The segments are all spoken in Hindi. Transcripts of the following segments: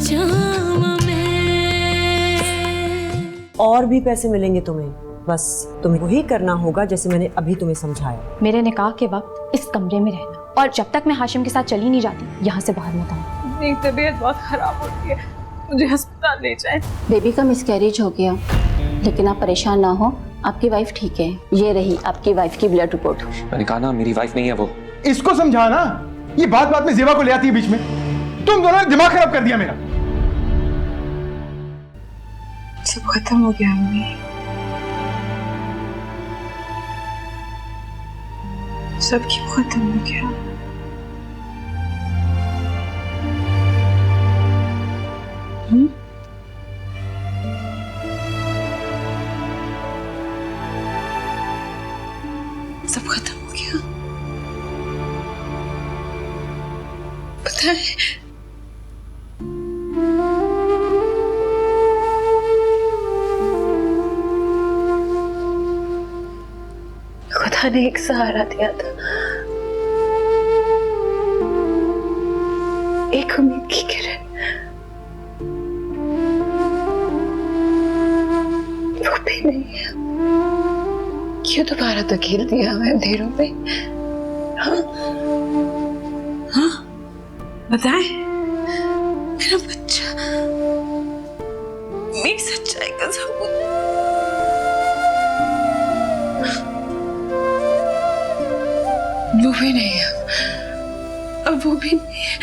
जाम में। और भी पैसे मिलेंगे तुम्हें, बस तुम्हें वही करना होगा जैसे मैंने अभी तुम्हें समझाया। मेरे निकाह के वक्त इस कमरे में रहना, और जब तक मैं हाशिम के साथ चली नहीं जाती यहाँ से बाहर मत आना। मेरी तबीयत बहुत खराब हो रही है, मुझे अस्पताल ले जाएं। बेबी का मिसकैरेज हो गया, लेकिन आप परेशान ना हो, आपकी वाइफ ठीक है। ये रही आपकी वाइफ की ब्लड रिपोर्ट। मैंने कहा ना मेरी वाइफ नहीं है वो। इसको समझाना, ये बात बात में जेबा को ले आती है बीच में। तुम दोनों ने दिमाग खराब कर दिया मेरा। सब खत्म हो गया अम्मी, सब क्यों खत्म हो गया? सब खत्म हो गया। पता है खुदा ने एक सहारा दिया था, एक उम्मीद की किरण। वो भी नहीं है। क्यों दोबारा धकेल दिया हमें अंधेरों में? हाँ हाँ बताएं, मेरा बच्चा, मेरी सच्चाई का सबूत। वो भी नहीं है, अब वो भी नहीं है।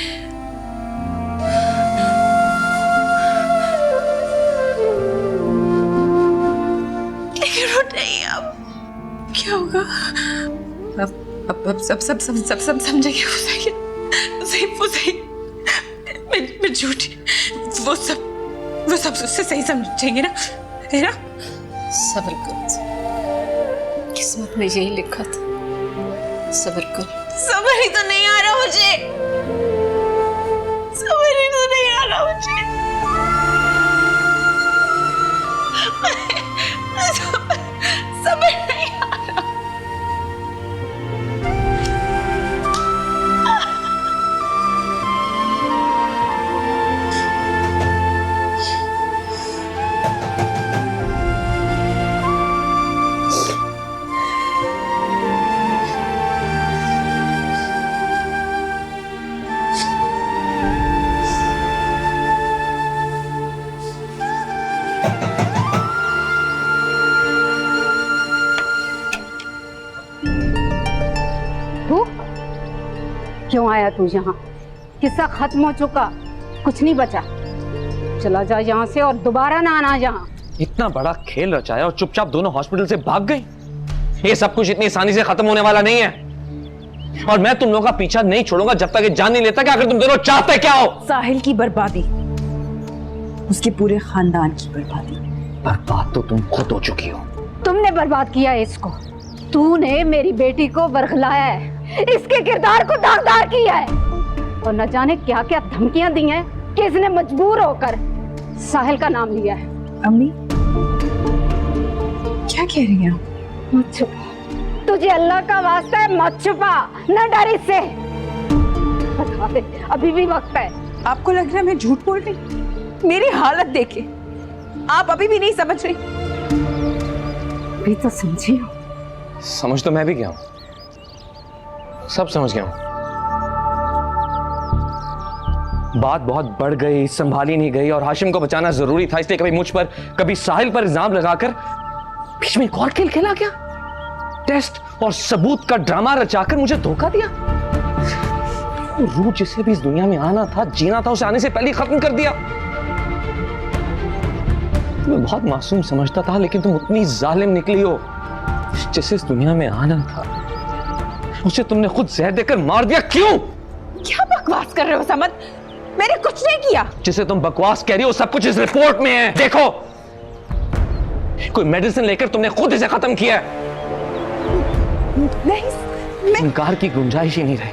लेकिन वो नहीं है, अब क्या होगा? अब सब समझेंगे। वो सही मैं झूठी, वो सब उससे सही समझेंगे ना, है ना? सब्र करो, किस्मत में यही लिखा था। सब्र करो। सब्र ही तो नहीं आ रहा मुझे, सब्र ही तो नहीं आ रहा मुझे। सब्र नहीं आ रहा। क्यों आया तू यहाँ? किस्सा खत्म हो चुका, कुछ नहीं बचा। चला जा यहाँ से और दोबारा ना आना यहाँ। इतना बड़ा खेल रचाया और चुपचाप दोनों हॉस्पिटल से भाग गए। ये सब कुछ इतनी आसानी से खत्म होने वाला नहीं है, और मैं तुम लोगों का पीछा नहीं छोड़ूंगा जब तक ये जान नहीं लेता कि आखिर तुम दोनों चाहते क्या हो। साहिल की बर्बादी, उसके पूरे खानदान की बर्बादी। बर्बाद तो तुम खुद हो चुकी हो। तुमने बर्बाद किया है इसको। तूने मेरी बेटी को बरखलाया है, इसके किरदार को दागदार किया है, और न जाने क्या क्या धमकियां दी हैं कि इसने मजबूर होकर साहिल का नाम लिया है। अम्मी क्या कह रही हैं? मत छुपा, तुझे अल्लाह का वास्ता है मत छुपा, न डर इससे। बता दे, अभी भी वक्त है। आपको लग रहा है मैं झूठ बोल रही? मेरी हालत देखे, आप अभी भी नहीं समझ रही? अभी तो समझी हो। समझ तो मैं भी गया हूं, सब समझ गया हूं। बात बहुत बढ़ गई, संभाली नहीं गई, और हाशिम को बचाना जरूरी था, इसलिए कभी मुझ पर कभी साहिल पर इल्जाम लगाकर बीच में एक और खेल खेला गया। टेस्ट और सबूत का ड्रामा रचाकर मुझे धोखा दिया। रूह जिसे भी इस दुनिया में आना था, जीना था, उसे आने से पहले खत्म कर दिया। तुम्हें बहुत मासूम समझता था, लेकिन तुम उतनी जालिम निकली हो। जिसे इस दुनिया में आना था उसे तुमने खुद जहर देकर मार दिया। क्यों? क्या बकवास कर रहे हो समद? मैंने कुछ नहीं किया। जिसे तुम बकवास कह रही हो सब कुछ इस रिपोर्ट में है। देखो, कोई मेडिसिन लेकर तुमने खुद इसे खत्म किया है। नहीं, इनकार की गुंजाइश ही नहीं रही।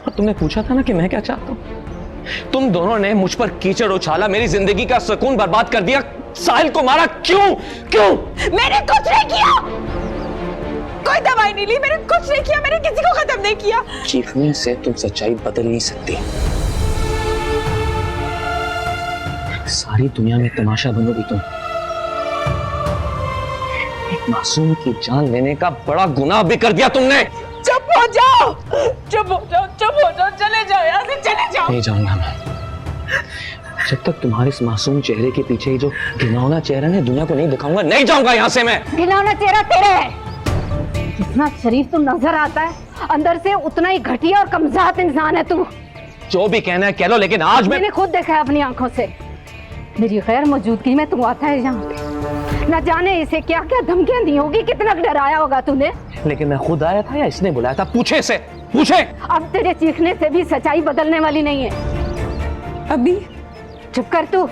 और तुमने पूछा था ना कि मैं क्या चाहता हूं। तुम दोनों ने मुझ पर कीचड़ उछाला, मेरी जिंदगी का सुकून बर्बाद कर दिया, साहिल को मारा। क्यों? क्यों? मैंने कुछ नहीं किया, कोई दवाई नहीं ली, मैंने कुछ नहीं किया, मैंने किसी को खत्म नहीं किया। चीखने से तुम सच्चाई बदल नहीं सकती। सारी दुनिया में तमाशा बनोगी तुम। एक मासूम की जान लेने का बड़ा गुनाह भी कर दिया तुमने। चुप हो जाओ, चुप हो जाओ, चुप हो जाओ, चले जाओ यहाँ से, चले जाओ। नहीं जाऊंगा मैं जब तक तुम्हारे इस मासूम चेहरे के पीछे ही जो घिनौना चेहरा है दुनिया को नहीं दिखाऊंगा। नहीं जाऊंगा यहाँ से मैं। घिनौना चेहरा तेरा है। जितना शरीफ तू नजर आता है अंदर से उतना ही घटिया और कमज़ात इंसान है तू। जो भी कहना है कह लो, लेकिन आज मैंने खुद देखा है अपनी आंखों से। मेरी गैर मौजूदगी में तू आता है यहाँ पे। न जाने इसे क्या क्या धमकियां दी होगी, कितना डराया होगा तूने। लेकिन मैं खुद आया था या इसने बुलाया था? पूछे से पूछे। अब तेरे चीखने से भी सच्चाई बदलने वाली नहीं है। अभी चुप कर तू।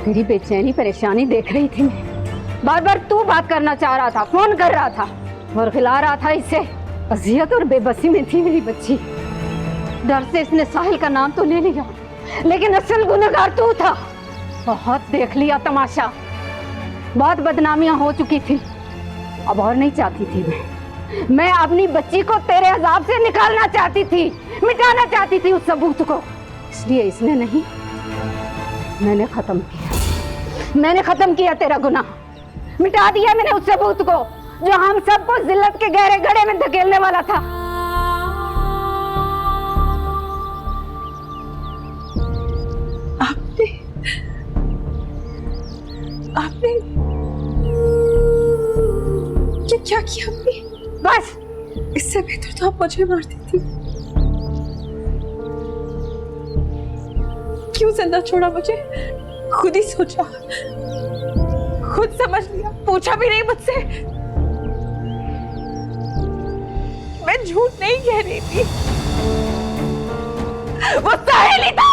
तेरी बेचैनी परेशानी देख रही थी मैं। बार बार तू बात करना चाह रहा था, फोन कर रहा था, वर्गला रहा था इसे। अजियत और बेबसी में थी मेरी बच्ची। डर से इसने साहिल का नाम तो ले लिया, लेकिन असल गुनहगार तू था। बहुत देख लिया तमाशा, बहुत बदनामियां हो चुकी थी। अब और नहीं चाहती थी मैं अपनी बच्ची को तेरे अजाब से निकालना चाहती थी, मिटाना चाहती थी उस सबूत को। इसलिए इसने नहीं, मैंने खत्म किया। मैंने खत्म किया तेरा गुनाह। मिटा दिया मैंने उस सबूत को जो हम सबको जिल्लत के गहरे गड्ढे में धकेलने वाला था। आपने क्या किया आपने? बस इससे बेहतर तो आप मुझे मार देती। क्यों जिंदा छोड़ा मुझे? खुद ही सोचा, खुद समझ लिया, पूछा भी नहीं मुझसे। मैं झूठ नहीं कह रही थी, वो साहिल ही था।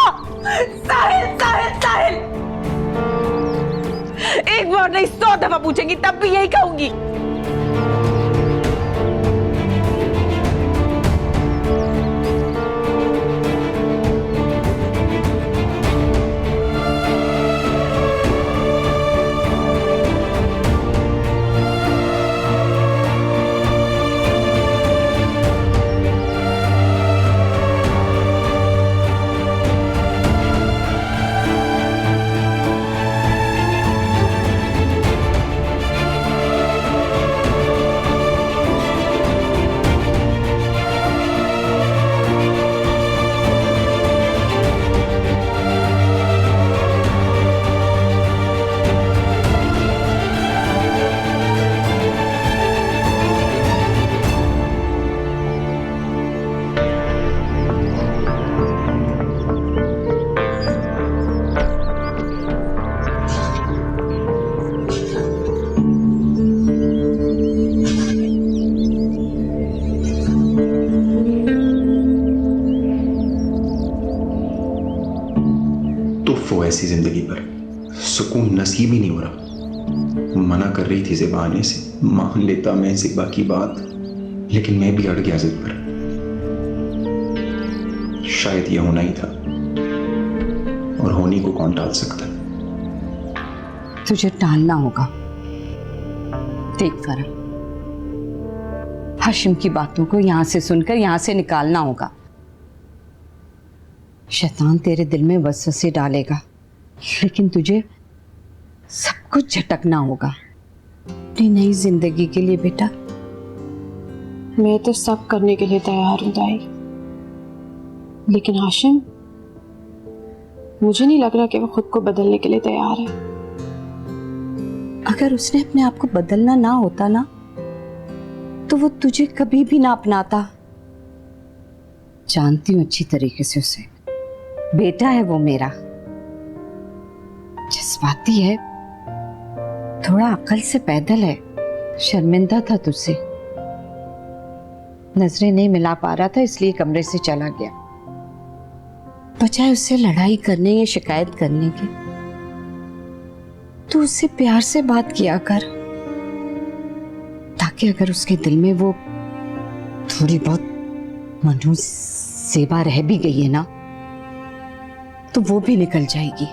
साहिल, साहिल, साहिल। एक बार नहीं 100 दफा पूछेंगी तब भी यही कहूंगी। ऐसी जिंदगी पर सुकून नसीब ही नहीं हो रहा। मना कर रही थी ज़ेबा आने से, मान लेता मैं ज़ेबा की बात, लेकिन मैं भी अड़ गया जिद पर। शायद यह होना ही था, और होने को कौन टाल सकता? तुझे टालना होगा। देख फरा, हाशिम की बातों को यहां से सुनकर यहां से निकालना होगा। शैतान तेरे दिल में वसवसे डालेगा, लेकिन तुझे सब कुछ झटकना होगा अपनी नई जिंदगी के लिए। बेटा, मैं तो सब करने के लिए तैयार हूं दाई, लेकिन हाशिम, मुझे नहीं लग रहा कि वो खुद को बदलने के लिए तैयार है। अगर उसने अपने आप को बदलना ना होता ना, तो वो तुझे कभी भी ना अपनाता। जानती हूं अच्छी तरीके से उसे। बेटा है वो मेरा, जज्बाती है, थोड़ा अकल से पैदल है। शर्मिंदा था तुझसे, नजरें नहीं मिला पा रहा था, इसलिए कमरे से चला गया। बजाय उससे लड़ाई करने या शिकायत करने के, तू उससे प्यार से बात किया कर, ताकि अगर उसके दिल में वो थोड़ी बहुत मनहूस ज़ेबा रह भी गई है ना, तो वो भी निकल जाएगी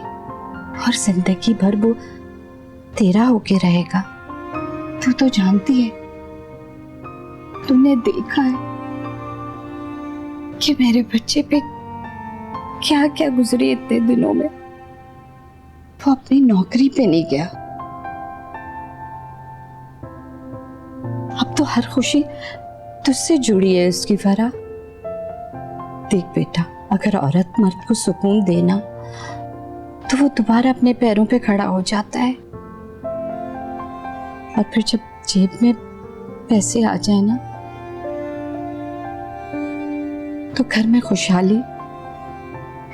और जिंदगी भर वो तेरा होके रहेगा। तू तो जानती है, तूने देखा है कि मेरे बच्चे पे क्या क्या गुजरी इतने दिनों में। वो अपनी नौकरी पे नहीं गया। अब तो हर खुशी तुझसे जुड़ी है उसकी फरा। देख बेटा, अगर औरत मर्द को सुकून देना तो वो दोबारा अपने पैरों पे खड़ा हो जाता है, और फिर जब जेब में पैसे आ जाए ना तो घर में खुशहाली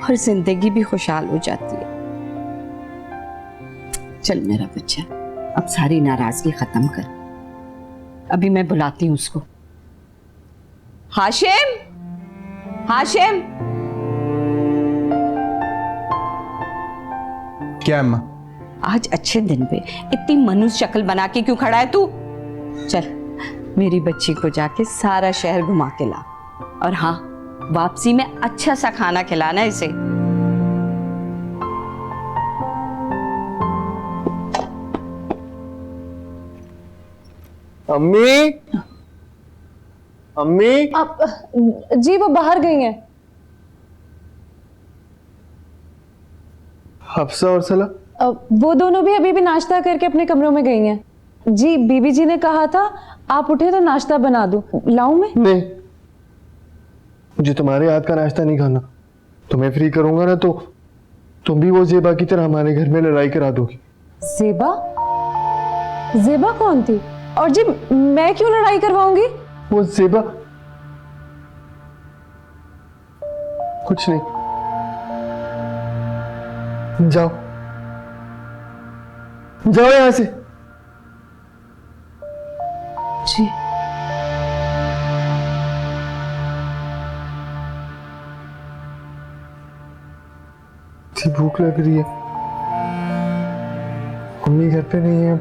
और जिंदगी भी खुशहाल हो जाती है। चल मेरा बच्चा, अब सारी नाराजगी खत्म कर। अभी मैं बुलाती हूँ उसको। हाशिम, हाशिम। क्या अम्मा? आज अच्छे दिन पे इतनी मनुष्य शक्ल बना के क्यों खड़ा है तू? चल मेरी बच्ची को जाके सारा शहर घुमा के ला, और हाँ, वापसी में अच्छा सा खाना खिलाना इसे। अम्मी, अम्मी। जी वो बाहर गई हैं। हफ्सा और सला? वो दोनों भी अभी भी नाश्ता करके अपने कमरों में गई हैं। जी बीबी जी ने कहा था आप उठे तो नाश्ता बना दूं, लाऊं मैं? नहीं, मुझे तुम्हारे हाथ का नाश्ता नहीं खाना। तुम्हें फ्री करूंगा ना तो तुम भी वो जेबा की तरह हमारे घर में लड़ाई करा दोगी। जेबा? जेबा कौन थी? और जी मैं क्यों लड़ाई करवाऊंगी? वो जेबा कुछ नहीं। जाओ जाओ यहां से। जी भूख लग रही है, मम्मी घर पे नहीं है।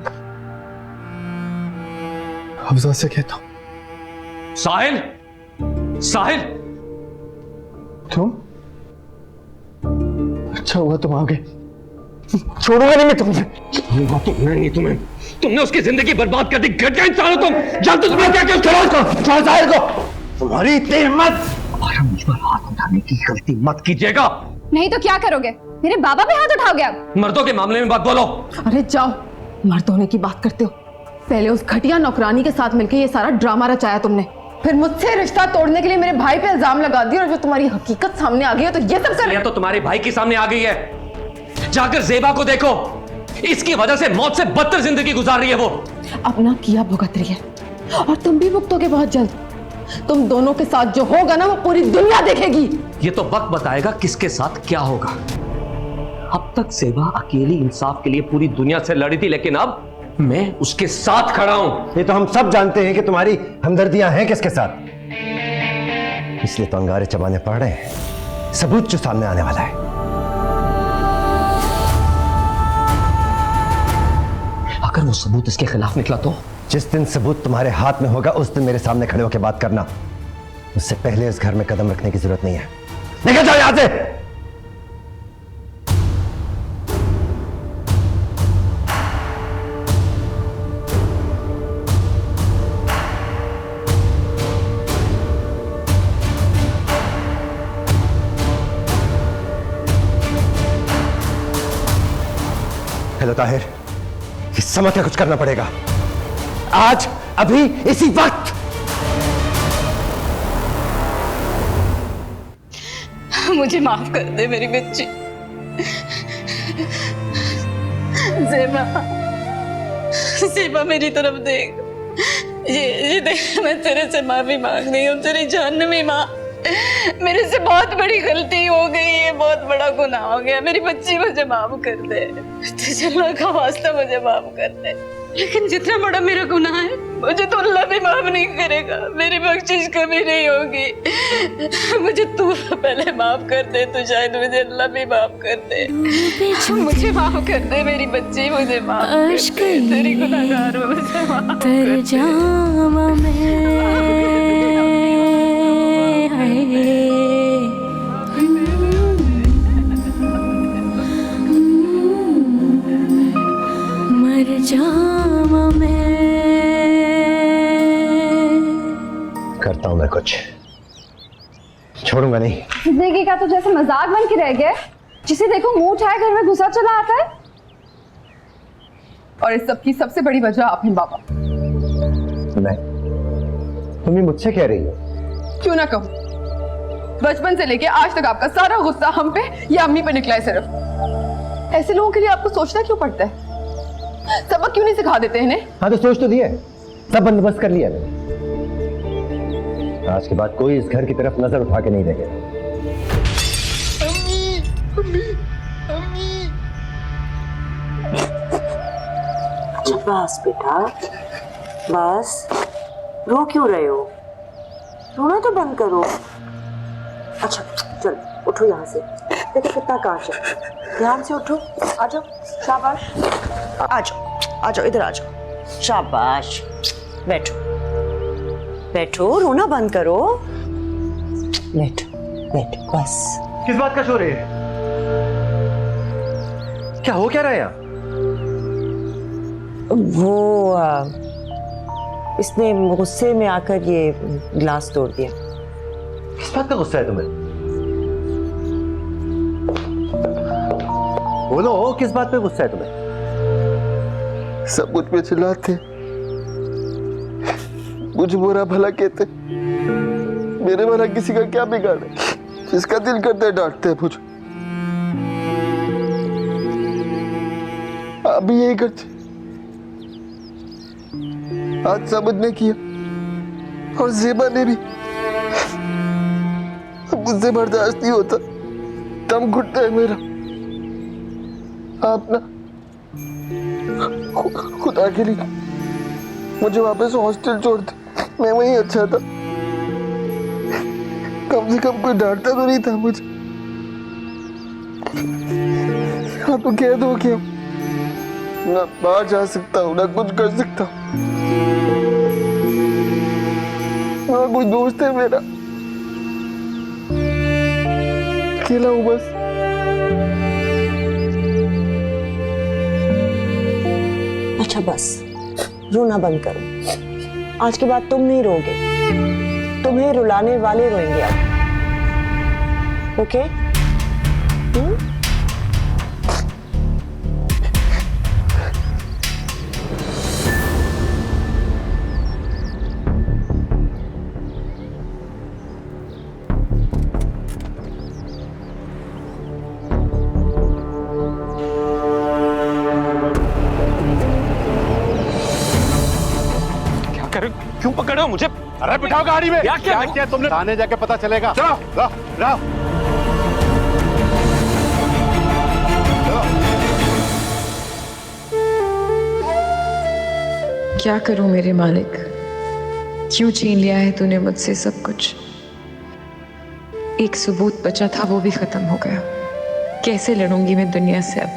हफ्सा से कहता हूं। साहिल, साहिल। तुम? अच्छा हुआ तुम आ गए। छोड़ूंगा नहीं मैं तुम्हें। छोड़ूंगा तो मैं नहीं तुम्हें। तुमने उसकी जिंदगी बर्बाद कर दी। घटिया इंसान हो तुम। जानते हो तुम्हें क्या क्या छोड़ो साहिल को। तुम्हारी इतनी हिम्मत। और मुझ पर हाथ उठाने की गलती मत कीजिएगा। नहीं तो क्या करोगे? मेरे बाबा पे हाथ उठाओगे अब? मर्दों के मामले में बात बोलो। अरे जाओ, मर्द होने की बात करते हो। पहले उस घटिया नौकरानी के साथ मिलकर ये सारा ड्रामा रचाया तुमने, फिर मुझसे रिश्ता तोड़ने के लिए मेरे भाई पे इल्जाम लगा दिया, और जो तुम्हारी हकीकत सामने आ गई है तो ये सब कर। तो तुम्हारे भाई की सामने आ गई है। जाकर जेबा को देखो, इसकी वजह से मौत से बदतर जिंदगी गुजार रही है वो। अपना किया भुगत रही है, और तुम भी भुगतोगे बहुत जल्द। तुम दोनों के साथ जो होगा ना वो पूरी दुनिया देखेगी। ये तो वक्त बताएगा किसके साथ क्या होगा। अब तक सेवा अकेली इंसाफ के लिए पूरी दुनिया से लड़ी थी, लेकिन अब मैं उसके साथ खड़ा हूं। ये तो हम सब जानते हैं कि तुम्हारी हमदर्दियां हैं किसके साथ, इसलिए तो अंगारे चबाने पड़ रहे हैं। सबूत जो सामने आने वाला है। अगर वो सबूत इसके खिलाफ निकला तो? जिस दिन सबूत तुम्हारे हाथ में होगा उस दिन मेरे सामने खड़े होकर बात करना। उससे पहले इस घर में कदम रखने की जरूरत नहीं है। निकल जाओ यहां से। हेलो ताहिर, इस समय क्या कुछ करना पड़ेगा आज, अभी, इसी वक्त। मुझे माफ कर दे मेरी बच्ची। ज़ेबा, ज़ेबा मेरी तरफ देख। ये देख, मैं तेरे से माफी मांग रही हूँ। तेरी जहन्नमी माँ, मेरे से बहुत बड़ी गलती हो गई है, बहुत बड़ा गुनाह हो गया। मेरी बच्ची मुझे माफ कर दे। तुझे अल्लाह का वास्ता मुझे माफ कर दे। लेकिन जितना बड़ा मेरा गुनाह है मुझे तो अल्लाह भी माफ नहीं करेगा। मेरी बख्शिश कभी नहीं होगी। मुझे तू पहले माफ कर दे तो शायद मुझे अल्लाह भी माफ कर दे। मुझे माफ कर दे मेरी बच्ची, मुझे माफ कर दे। तेरी गुनहगार हूँ, मुझे माफ कर करता हूं मैं कुछ, छोड़ूंगा नहीं। जिंदगी का तो जैसे मजाक बन के रह गया। जिसे देखो मुंह उठाए घर में घुसा चला आता है। और इस सब की सबसे बड़ी वजह आप हैं बाबा। नहीं, तुम ये मुझसे कह रही हो? क्यों ना कहूं, बचपन से लेके आज तक आपका सारा गुस्सा हम पे या अम्मी पे निकला है सिर्फ। ऐसे लोगों के लिए आपको सोचना क्यों पड़ता है? सबक क्यों नहीं सिखा देते इन्हें? हाँ तो सोच तो दिया है, सब बंदोबस्त कर लिया मैंने। आज के बाद कोई इस घर की तरफ नजर उठा के नहीं देगा। बस बेटा, बस रो क्यों रहे हो? रोना तो बंद करो। अच्छा चल उठो यहाँ से, देखो कितना कांच है, ध्यान से उठो। आ जाओ, शाबाश, आ जाओ, आ जाओ, इधर आ जाओ, शाबाश। बैठो बैठो, रोना बंद करो। बैठो बैठो, बस। किस बात का शोर है? क्या हो क्या रहा है यहाँ? वो इसने गुस्से में आकर ये ग्लास तोड़ दिया। किस बात का गुस्सा है तुम्हें? बोलो, किस बात पे गुस्सा है तुम्हें? सब मुझ पे चिल्लाते, मुझे बुरा भला कहते। मेरे भला किसी का क्या बिगाड़े? जिसका दिल करता है डांटते हैं मुझे। आप भी यही करते। आज सबद ने किया और ज़ेबा ने भी। मुझसे बर्दाश्त नहीं होता, दम घुटता है मेरा। आप ना खुदा के लिए मुझे वापस हॉस्टल छोड़ दे, मैं वहीं अच्छा था। कम से कम कोई डांटता तो नहीं था मुझे। हाँ तो कह दो कि ना बाहर जा सकता हूँ, ना कुछ कर सकता हूँ, ना कोई दोस्त है मेरा। अकेला हूँ बस। अच्छा बस, रोना बंद करो। आज के बाद तुम नहीं रोगे, तुम्हें रुलाने वाले रोएंगे अब। ओके? क्यों पकड़े हो मुझे? अरे बिठाओ गाड़ी में। क्या किया तुमने? थाने जाके पता चलेगा। चलो लाओ लाओ। क्या करूं मेरे मालिक, क्यों छीन लिया है तूने मुझसे सब कुछ? एक सबूत बचा था, वो भी खत्म हो गया। कैसे लड़ूंगी मैं दुनिया से अब?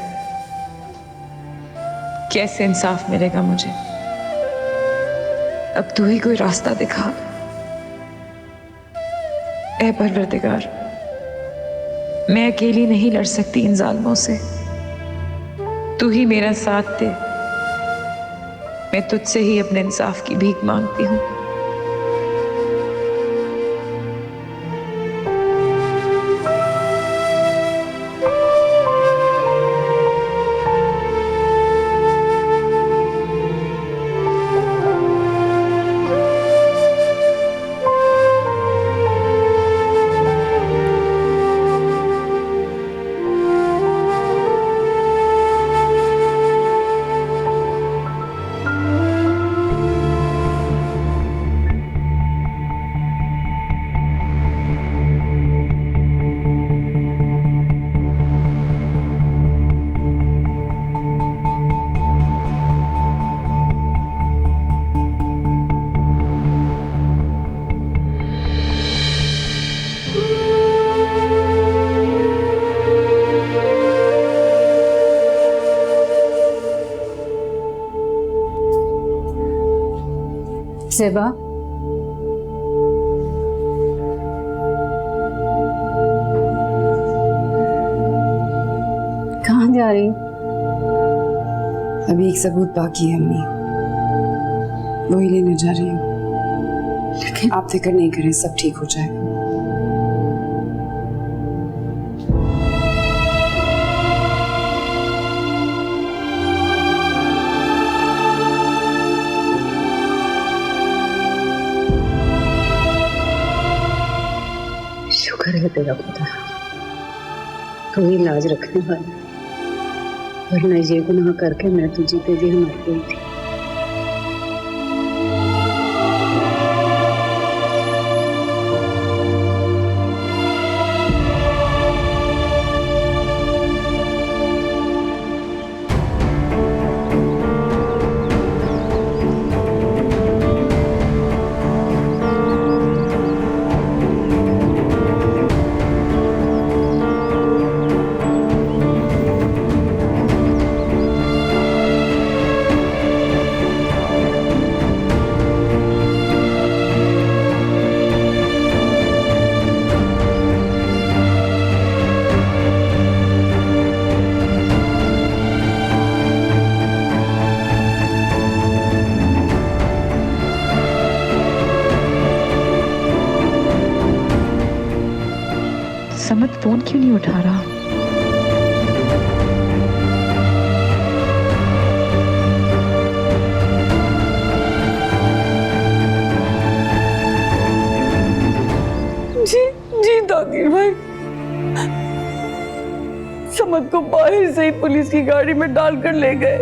कैसे इंसाफ मिलेगा मुझे? अब तू ही कोई रास्ता दिखा ऐ परवरदिगार। मैं अकेली नहीं लड़ सकती इन जालिमों से, तू ही मेरा साथ दे। मैं तुझसे ही अपने इंसाफ की भीख मांगती हूँ। ज़ेबा, कहाँ जा रही? अभी एक सबूत बाकी है अम्मी, वही लेने जा रही हूँ। लेकिन आप फिक्र नहीं करें, सब ठीक हो जाएगा। तेरा खुदा, तू ही लाज रखने वाला, वरना ये गुनाह करके मैं तुझे पे जी मर गई थी। समद फोन क्यों नहीं उठा रहा? जी ताकीर भाई, समद को बाहर से ही पुलिस की गाड़ी में डालकर ले गए।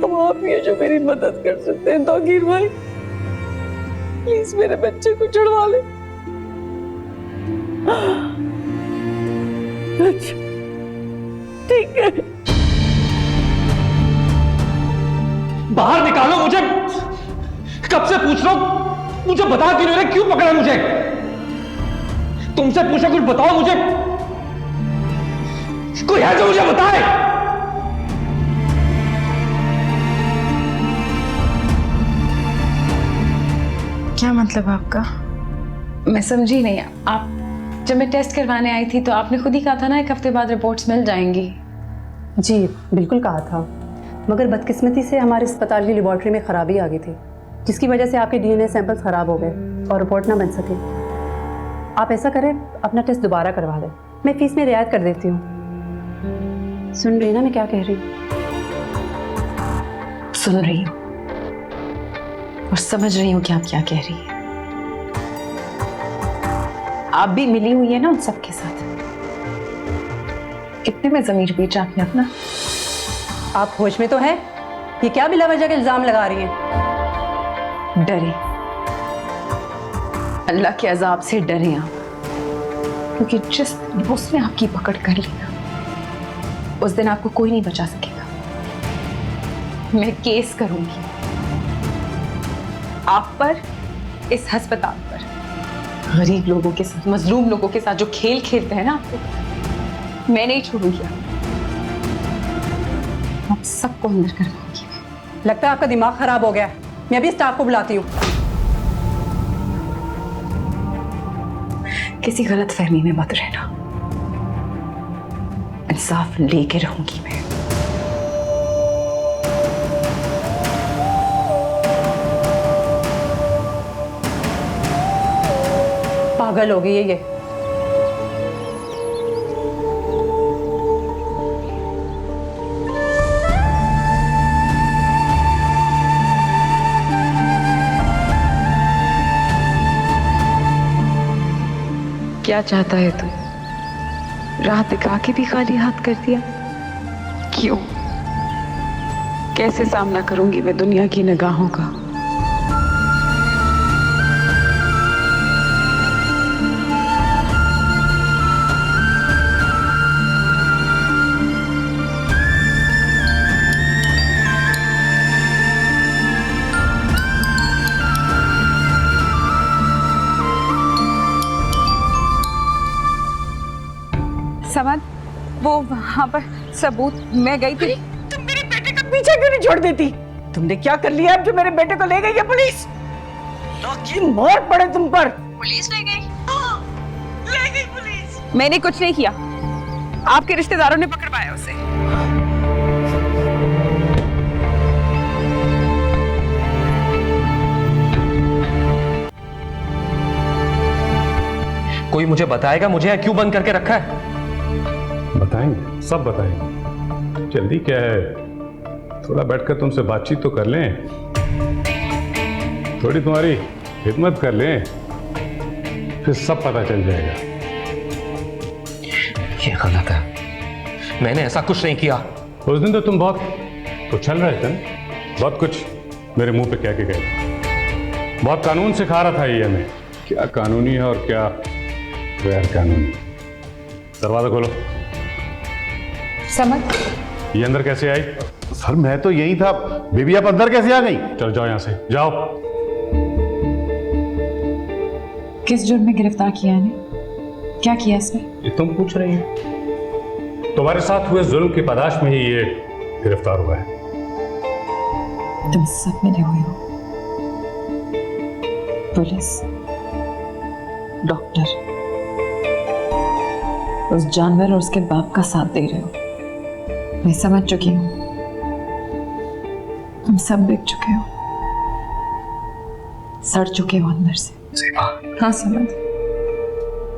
अब आप ही हैं जो मेरी मदद कर सकते हैं ताकीर भाई, प्लीज मेरे बच्चे को छुड़वा ले। अच्छा ठीक है। बाहर निकालो मुझे, कब से पूछ रहा हूं, मुझे बता क्यों नहीं रहे, क्यों पकड़ा मुझे? तुमसे पूछा कुछ बताओ मुझे, कोई है जो मुझे बताए? क्या मतलब आपका? मैं समझी नहीं। आप जब मैं टेस्ट करवाने आई थी तो आपने खुद ही कहा था ना 1 हफ्ते बाद रिपोर्ट्स मिल जाएंगी। जी बिल्कुल कहा था, मगर बदकिस्मती से हमारे अस्पताल की लेबॉर्ट्री में खराबी आ गई थी, जिसकी वजह से आपके डीएनए सैंपल्स खराब हो गए और रिपोर्ट ना बन सके। आप ऐसा करें, अपना टेस्ट दोबारा करवा दें, मैं फीस में रियायत कर देती हूँ। सुन रही ना मैं क्या कह रही हूँ? सुन रही हूँ और समझ रही हूँ कि आप क्या कह रही है। आप भी मिली हुई है ना उन सबके साथ। कितने में ज़मीर बेचा आपने अपना? आप होश में तो है? ये क्या बिला वजह के इल्जाम लगा रही हैं? डरे, अल्लाह के अजाब से डरे आप, क्योंकि जिस दिन उसने आपकी पकड़ कर ली ना, उस दिन आपको कोई नहीं बचा सकेगा। मैं केस करूंगी आप पर, इस अस्पताल पर। गरीब लोगों के साथ, मजलूम लोगों के साथ जो खेल खेलते हैं ना आपको, मैं नहीं छोड़ूंगी आप सबको अंदर करवाऊंगी। लगता है आपका दिमाग खराब हो गया, मैं अभी स्टाफ को बुलाती हूँ। किसी गलत फहमी में मत रहना, इंसाफ लेके रहूंगी मैं। पागल हो गई है ये। क्या चाहता है तू? राह दिखा के भी खाली हाथ कर दिया? क्यों? कैसे सामना करूंगी मैं दुनिया की निगाहों का? समद, वो वहां पर सबूत मैं गई थी। तुम मेरे बेटे का पीछा क्यों नहीं छोड़ देती? तुमने क्या कर लिया अब जो मेरे बेटे को ले गई है पुलिस? की मार पड़े तुम पर। पुलिस ले गई? ले गई पुलिस। मैंने कुछ नहीं किया, आपके रिश्तेदारों ने पकड़वाया उसे। कोई मुझे बताएगा मुझे क्यों बंद करके रखा है? बताएंगे, सब बताएंगे। जल्दी क्या है, थोड़ा बैठकर तुमसे बातचीत तो कर लें। थोड़ी तुम्हारी हिम्मत कर लें, फिर सब पता चल जाएगा। ये गलत है, मैंने ऐसा कुछ नहीं किया। उस दिन तो तुम बहुत उछल रहे थे ना, बहुत कुछ मेरे मुंह पे कह के गए। बहुत कानून सिखा रहा था ये हमें, क्या कानूनी है और क्या गैर कानूनी। दरवाजा खोलो। समझ ये अंदर कैसे आई? सर मैं तो यही था, बेबी आप अंदर कैसे आ गई? चल जाओ यहां से, जाओ। किस जुर्म में गिरफ्तार किया है? क्या किया इसने? ये तुम पूछ रही हो? तुम्हारे साथ हुए जुल्म की पादाश में ही ये गिरफ्तार हुआ है। तुम सब मिले हुए हो, पुलिस, डॉक्टर, उस जानवर और उसके बाप का साथ दे रहे हो। मैं समझ चुकी हूं, तुम सब बिक चुके हो, सड़ चुके हो अंदर से। हाँ समझ,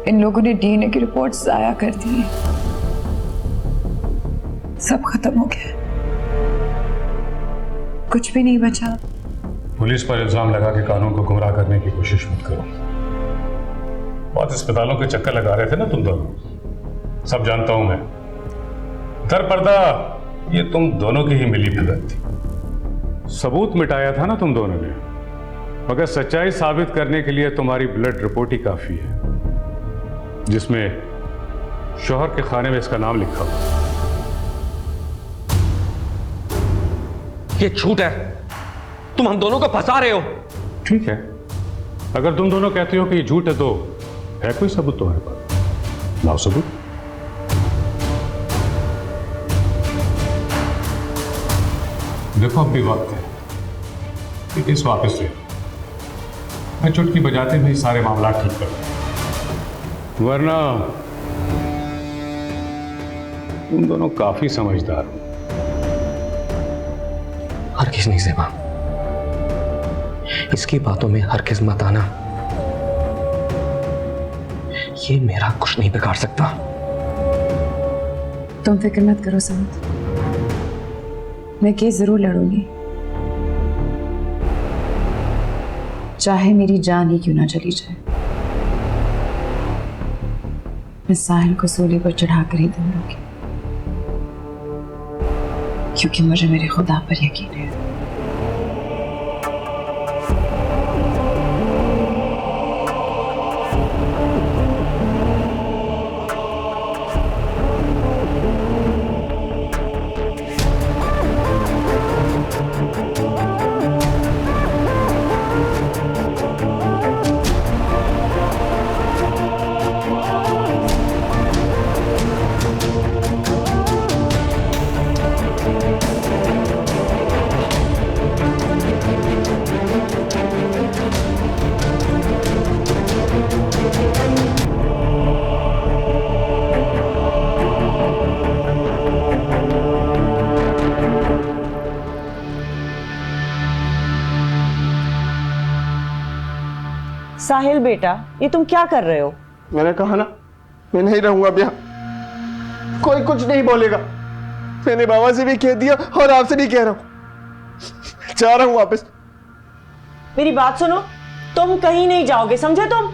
इन लोगों ने डीएनए की रिपोर्ट जाया कर दी है, सब खत्म हो गया, कुछ भी नहीं बचा। पुलिस पर इल्जाम लगा के कानून को गुमराह करने की कोशिश मत करो। बहुत अस्पतालों के चक्कर लगा रहे थे ना तुम दोनों, सब जानता हूं मैं। दर पर्दा ये तुम दोनों की ही मिली भगत थी। सबूत मिटाया था ना तुम दोनों ने, मगर सच्चाई साबित करने के लिए तुम्हारी ब्लड रिपोर्ट ही काफी है, जिसमें शौहर के खाने में इसका नाम लिखा हुआ। ये झूठ है, तुम हम दोनों को फंसा रहे हो। ठीक है, अगर तुम दोनों कहते हो कि ये झूठ है तो है कोई सबूत तुम्हारे पास? लाओ सबूत। देखो अब भी वक्त है, ये केस वापस ले, मैं चुटकी बजाते में ही सारे मामला ठीक कर दूं। वरना तुम दोनों काफी समझदार हो। हरगिज़ नहीं ज़ेबा, इसकी बातों में हरगिज़ मत आना, ये मेरा कुछ नहीं बिगाड़ सकता। तुम फिक्र मत करो समझ, मैं केस जरूर लड़ूंगी, चाहे मेरी जान ही क्यों ना चली जाए। मैं साहिल को सूली पर चढ़ाकर ही दूंगी, क्योंकि मुझे मेरे खुदा पर यकीन है। साहिल बेटा, ये तुम क्या कर रहे हो? मैंने कहा ना, मैं नहीं रहूंगा अब यहाँ, कोई कुछ नहीं बोलेगा। मैंने बाबा से भी कह दिया और आपसे भी कह रहा हूं, जा रहा हूं वापस। मेरी बात सुनो, तुम कहीं नहीं जाओगे, समझे तुम?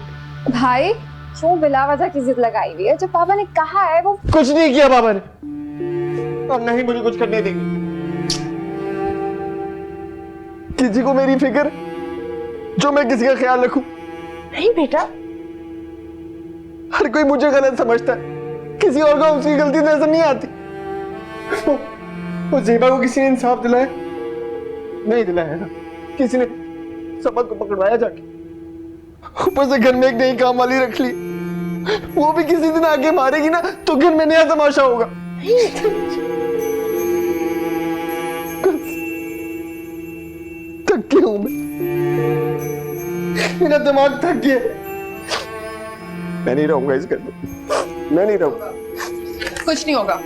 भाई क्यों बिला वजह की जिद लगाई हुई है? जब पापा ने कहा है वो कुछ नहीं किया पापा ने, और नहीं मुझे कुछ करने देंगे। किसी को मेरी फिक्र जो मैं किसी का ख्याल रखूं? नहीं बेटा, हर कोई मुझे गलत समझता है, किसी और को उसकी गलती नजर नहीं आती। वो ज़ेबा को किसी ने इंसाफ दिलाया? नहीं दिलाया ना, किसी ने सबक को पकड़वाया जाके, ऊपर से घर में एक नई काम वाली रख ली, वो भी किसी दिन आके मारेगी ना तो घर में नया तमाशा होगा। थक गया हूं मैं, मेरा दिमाग थक गया। मैं नहीं रहूंगा इस घर में, मैं नहीं रहूंगा। कुछ नहीं होगा।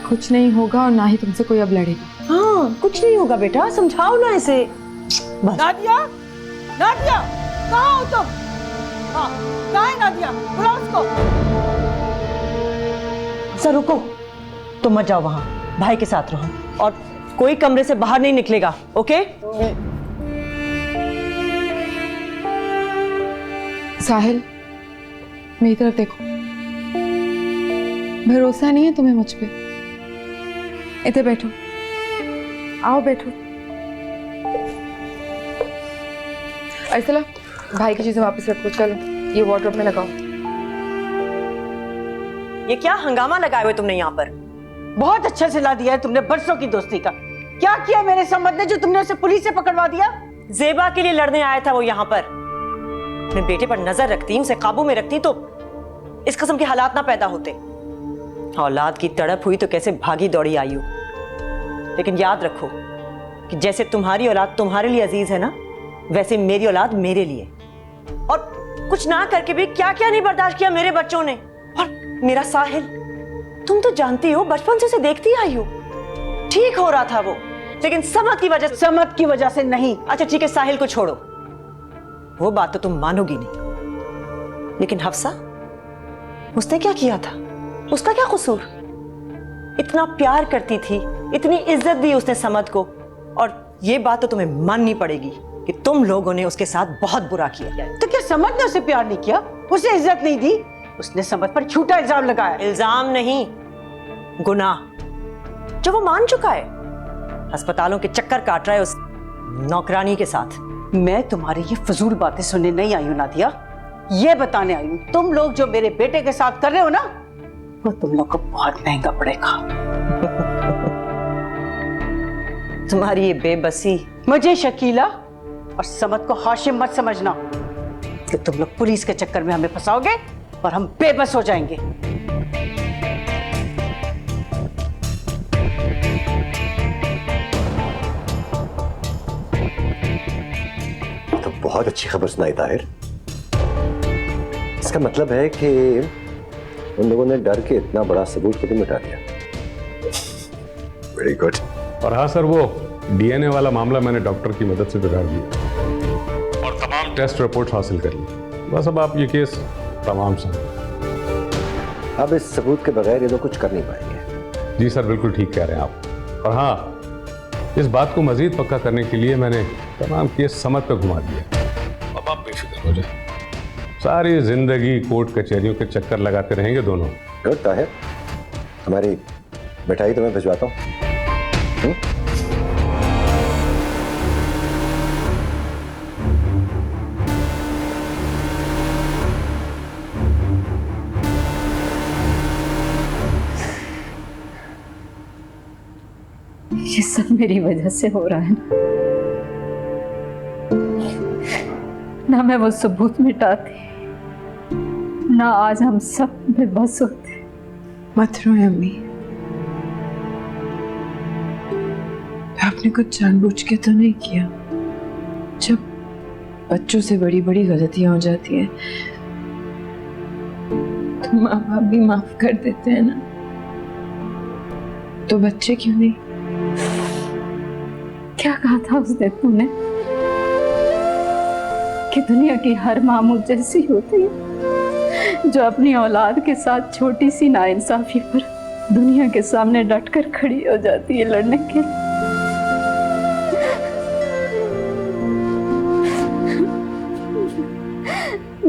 कुछ नहीं होगा और ना ही तुमसे कोई अब लड़ेगा। हाँ, कुछ नहीं होगा बेटा, समझाओ ना इसे। नादिया, नादिया, कहाँ हो तुम? हाँ, कहाँ है नादिया? बुलाओ उसको। सर रुको, तुम मत जाओ वहां। भाई के साथ रहो और कोई कमरे से बाहर नहीं निकलेगा, ओके? साहिल, मेरी तरफ देखो। भरोसा नहीं है तुम्हें मुझ पे? इधर बैठो, आओ बैठो। अर्सला, भाई की चीजें वापस रखो, चलो ये वार्डरोब में लगाओ। ये क्या हंगामा लगाए हुए तुमने यहाँ पर? बहुत अच्छा सिला दिया है तुमने बरसों की दोस्ती का। क्या किया मेरे समद ने जो तुमने उसे पुलिस से पकड़वा दिया? जेबा के लिए लड़ने आया था वो यहाँ पर। अपने बेटे पर नजर रखती, उसे काबू में रखती तो इस किस्म के हालात ना पैदा होते। औलाद की तड़प हुई तो कैसे भागी दौड़ी आई हो। लेकिन याद रखो कि जैसे तुम्हारी औलाद तुम्हारे लिए अजीज है ना, वैसे मेरी औलाद मेरे लिए। और कुछ ना करके भी क्या क्या नहीं बर्दाश्त किया मेरे बच्चों ने। और मेरा साहिल, तुम तो जानती हो, बचपन से उसे देखती आई हो। ठीक हो रहा था वो, लेकिन समद की वजह से नहीं। अच्छा ठीक है, साहिल को छोड़ो, वो बात तो तुम मानोगी नहीं। लेकिन हफ्सा, उसने क्या किया था? उसका क्या कसूर? इतना प्यार करती थी, इतनी इज्जत दी उसने समद को। और ये बात तो तुम्हें माननी पड़ेगी कि तुम लोगों ने उसके साथ बहुत बुरा किया। तो क्या समद ने उसे प्यार नहीं किया, उसे इज्जत नहीं दी? उसने समद पर झूठा इल्जाम लगाया। इल्जाम नहीं, गुनाह जो वो मान चुका है। अस्पतालों के चक्कर काट रहा है उस नौकरानी के साथ। मैं तुम्हारी ये फजूल बातें सुनने नहीं आई हूं नादिया, ये बताने आई हूं तुम लोग जो मेरे बेटे के साथ कर रहे हो ना, वो तुम लोग को बहुत महंगा पड़ेगा। तुम्हारी ये बेबसी। मुझे शकीला और समद को हाशिम मत समझना कि तुम लोग पुलिस के चक्कर में हमें फंसाओगे और हम बेबस हो जाएंगे। तो बहुत अच्छी खबर सुनाई ताहिर। इसका मतलब है कि उन लोगों ने डर के इतना बड़ा सबूत खुद ही मिटा दिया। Very good. और हाँ सर, वो डीएनए वाला मामला मैंने डॉक्टर की मदद से बिगाड़ दिया और तमाम टेस्ट रिपोर्ट हासिल कर ली। बस अब आप ये केस तमाम से। अब इस सबूत के बगैर ये लोग कुछ कर नहीं पाएंगे। जी सर, बिल्कुल ठीक कह रहे हैं आप। और हाँ, इस बात को मजीद पक्का करने के लिए मैंने तमाम केस समझ पे घुमा दिया। अब आप बेफिक्र हो जाए, सारी जिंदगी कोर्ट कचहरियों के चक्कर लगाते रहेंगे दोनों। गुड ताहिर, हमारी मिठाई तो मैं भिजवाता हूँ। ये सब मेरी वजह से हो रहा है ना मैं वो सबूत मिटाती, ना आज हम सब बेबस होते। मत रो अम्मी, आपने कुछ जानबूझ के तो नहीं किया। जब बच्चों से बड़ी बड़ी गलतियां हो जाती हैं तो माँ बाप भी माफ कर देते हैं ना, तो बच्चे क्यों नहीं? क्या कहा था उस दिन तूने कि दुनिया की हर माँ मुझ जैसी होती है, जो अपनी औलाद के साथ छोटी सी नाइंसाफी पर दुनिया के सामने डटकर खड़ी हो जाती है लड़ने के लिए।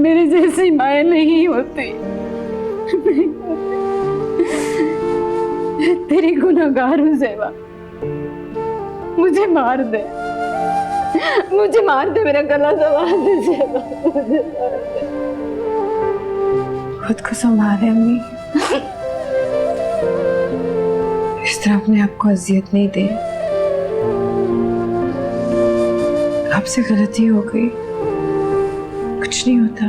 मेरी जैसी माएँ नहीं होती, नहीं होती। तेरी गुनहगार हूँ ज़ेबा, मुझे मार दे, मुझे मार दे, मेरा गला दबा दे ज़ेबा, मुझे मार दे। खुद को संभाले अम्मी, इस तरह अपने आप को अजियत नहीं दे। आपसे गलती हो गई, कुछ नहीं होता।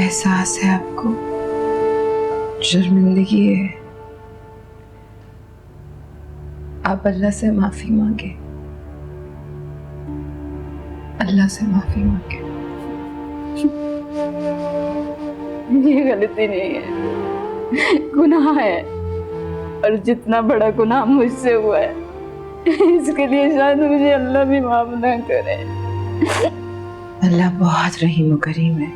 एहसास है आपको, शर्मिंदगी है। आप अल्लाह से माफी मांगे, अल्लाह से माफी मांगे। ये गलती नहीं है, गुनाह है, और जितना बड़ा गुनाह मुझसे हुआ है इसके लिए शायद मुझे अल्लाह भी माफ ना करे। अल्लाह बहुत रहीम और करीम है,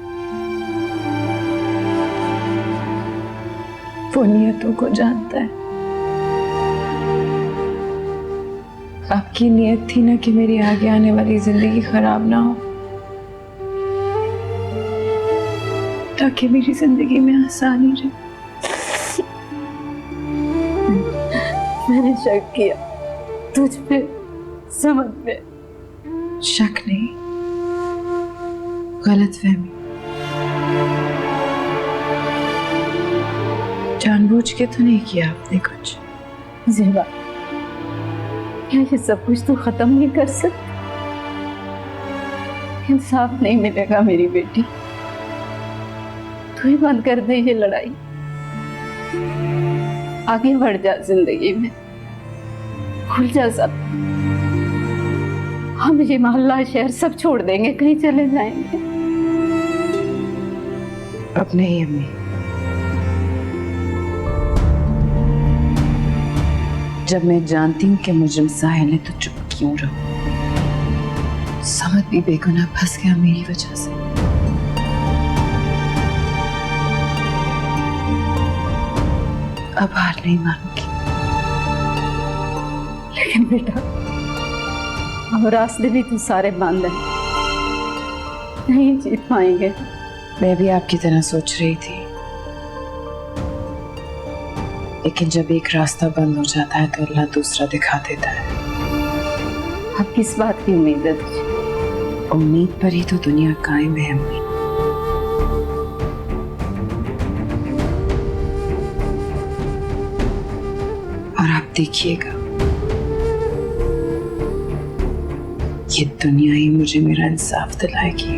वो नियतों को जानता है। आपकी नियत थी ना कि मेरी आगे आने वाली जिंदगी खराब ना हो, ताकि मेरी जिंदगी में आसानी रहे। मैंने शक किया तुझ पे, समझ पे। शक नहीं, गलतफहमी। जानबूझ के तो नहीं किया आपने कुछ। ज़ेबा, क्या ये सब कुछ तू खत्म नहीं कर सकती? इंसाफ नहीं मिलेगा मेरी बेटी। तू ही बंद कर दे ये लड़ाई, आगे बढ़ जा जिंदगी में, खुल जा सब। हम ये मोहल्ला शहर सब छोड़ देंगे, कहीं चले जाएंगे। अब नहीं अम्मी, जब मैं जानती हूँ कि मुजरिम साहिल है तो चुप क्यों रहूं? समझ भी बेगुनाह फंस गया मेरी वजह से। अब हार नहीं मानूंगी। लेकिन बेटा, अब रास्ते भी तो सारे बंद हैं, नहीं जीत पाएंगे। मैं भी आपकी तरह सोच रही थी, लेकिन जब एक रास्ता बंद हो जाता है तो अल्लाह दूसरा दिखा देता है। अब किस बात की उम्मीद है तुझे? उम्मीद पर ही तो दुनिया कायम है अम्मी। और आप देखिएगा, ये दुनिया ही मुझे मेरा इंसाफ दिलाएगी।